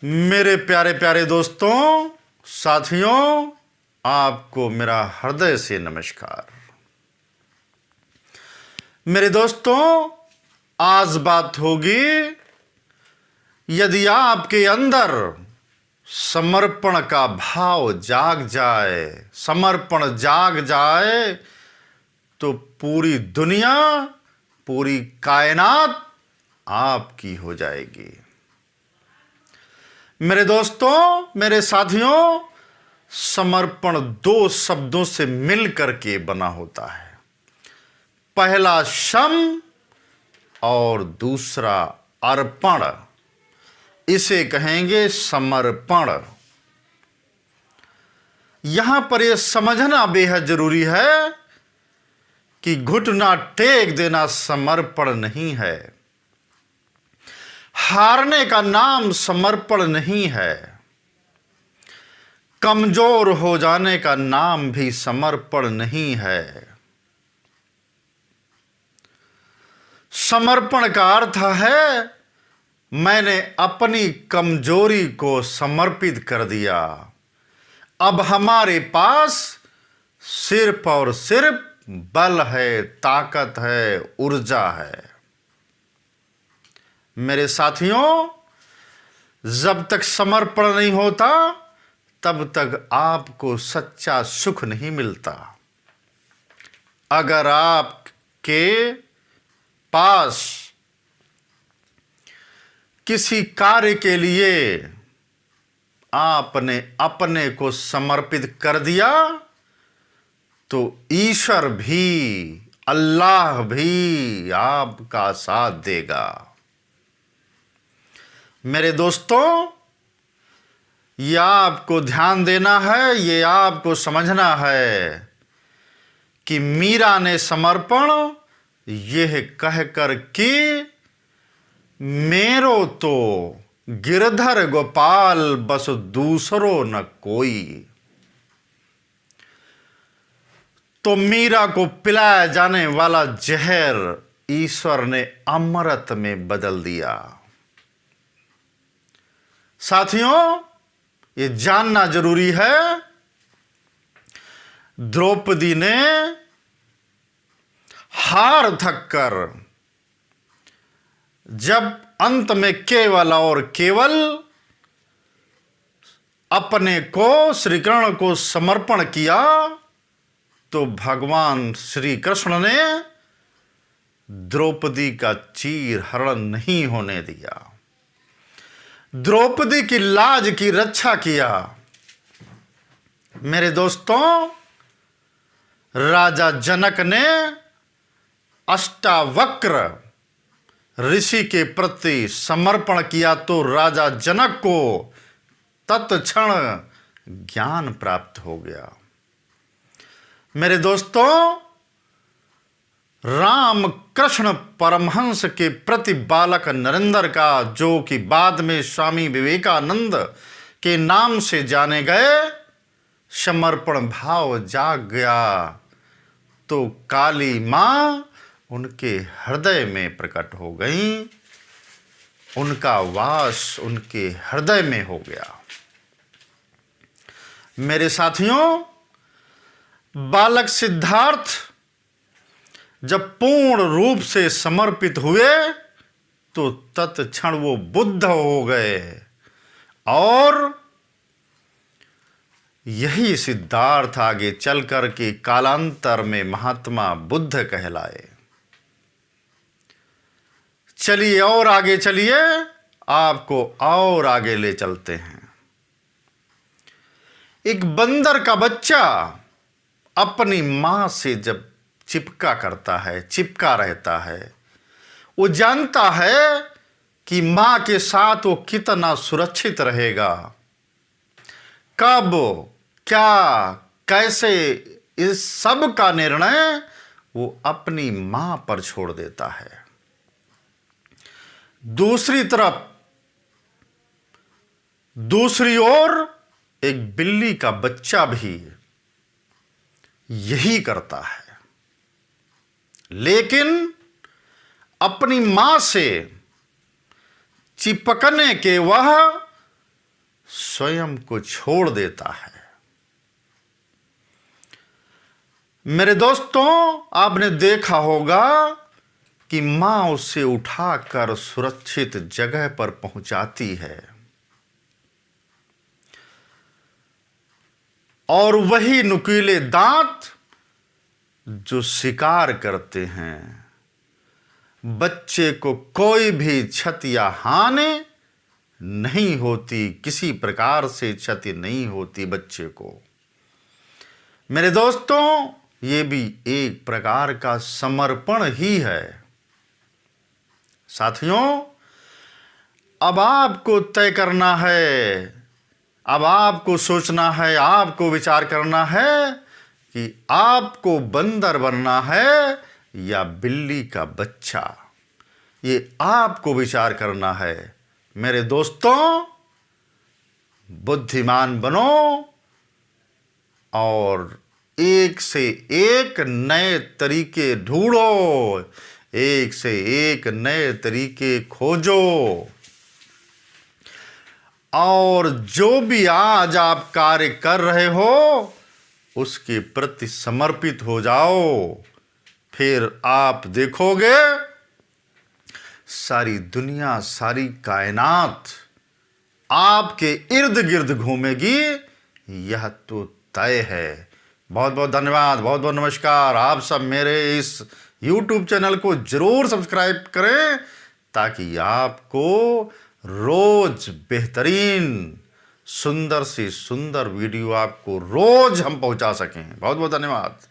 मेरे प्यारे प्यारे दोस्तों, साथियों, आपको मेरा हृदय से नमस्कार। मेरे दोस्तों, आज बात होगी, यदि आपके अंदर समर्पण का भाव जाग जाए, समर्पण जाग जाए, तो पूरी दुनिया, पूरी कायनात आपकी हो जाएगी। मेरे दोस्तों, मेरे साथियों, समर्पण दो शब्दों से मिल करके बना होता है। पहला सम और दूसरा अर्पण, इसे कहेंगे समर्पण। यहां पर यह समझना बेहद जरूरी है कि घुटना टेक देना समर्पण नहीं है। हारने का नाम समर्पण नहीं है। कमजोर हो जाने का नाम भी समर्पण नहीं है। समर्पण का अर्थ है, मैंने अपनी कमजोरी को समर्पित कर दिया। अब हमारे पास सिर्फ और सिर्फ बल है, ताकत है, ऊर्जा है। मेरे साथियों, जब तक समर्पण नहीं होता, तब तक आपको सच्चा सुख नहीं मिलता। अगर आपके पास किसी कार्य के लिए आपने अपने को समर्पित कर दिया, तो ईश्वर भी, अल्लाह भी आपका साथ देगा। मेरे दोस्तों, यह आपको ध्यान देना है, ये आपको समझना है कि मीरा ने समर्पण यह कहकर कि मेरो तो गिरधर गोपाल बस दूसरो न कोई, तो मीरा को पिलाया जाने वाला जहर ईश्वर ने अमृत में बदल दिया। साथियों, ये जानना जरूरी है, द्रौपदी ने हार थककर जब अंत में केवल और केवल अपने को श्री कृष्ण को समर्पण किया, तो भगवान श्री कृष्ण ने द्रौपदी का चीर हरण नहीं होने दिया। द्रौपदी की लाज की रक्षा किया। मेरे दोस्तों, राजा जनक ने अष्टावक्र ऋषि के प्रति समर्पण किया, तो राजा जनक को तत्क्षण ज्ञान प्राप्त हो गया। मेरे दोस्तों, राम कृष्ण परमहंस के प्रति बालक नरेंद्र का, जो कि बाद में स्वामी विवेकानंद के नाम से जाने गए, समर्पण भाव जाग गया, तो काली मां उनके हृदय में प्रकट हो गई। उनका वास उनके हृदय में हो गया। मेरे साथियों, बालक सिद्धार्थ जब पूर्ण रूप से समर्पित हुए, तो तत्क्षण वो बुद्ध हो गए, और यही सिद्धार्थ आगे चल कर के कालांतर में महात्मा बुद्ध कहलाए। चलिए और आगे चलिए, आपको और आगे ले चलते हैं। एक बंदर का बच्चा अपनी मां से जब चिपका करता है, चिपका रहता है, वो जानता है कि मां के साथ वो कितना सुरक्षित रहेगा। कब, क्या, कैसे, इस सब का निर्णय वो अपनी मां पर छोड़ देता है। दूसरी तरफ, दूसरी ओर एक बिल्ली का बच्चा भी यही करता है, लेकिन अपनी मां से चिपकने के वह स्वयं को छोड़ देता है। मेरे दोस्तों, आपने देखा होगा कि मां उसे उठाकर सुरक्षित जगह पर पहुंचाती है और वही नुकीले दांत जो शिकार करते हैं, बच्चे को कोई भी क्षति या हानि नहीं होती, किसी प्रकार से क्षति नहीं होती बच्चे को। मेरे दोस्तों, ये भी एक प्रकार का समर्पण ही है। साथियों, अब आपको तय करना है, अब आपको सोचना है, आपको विचार करना है कि आपको बंदर बनना है या बिल्ली का बच्चा। ये आपको विचार करना है। मेरे दोस्तों, बुद्धिमान बनो और एक से एक नए तरीके ढूंढो, एक से एक नए तरीके खोजो और जो भी आज आप कार्य कर रहे हो उसके प्रति समर्पित हो जाओ। फिर आप देखोगे सारी दुनिया, सारी कायनात आपके इर्द गिर्द घूमेगी, यह तो तय है। बहुत बहुत धन्यवाद, बहुत बहुत नमस्कार। आप सब मेरे इस YouTube चैनल को जरूर सब्सक्राइब करें ताकि आपको रोज बेहतरीन, सुंदर से सुंदर वीडियो आपको रोज हम पहुंचा सकें। बहुत बहुत धन्यवाद।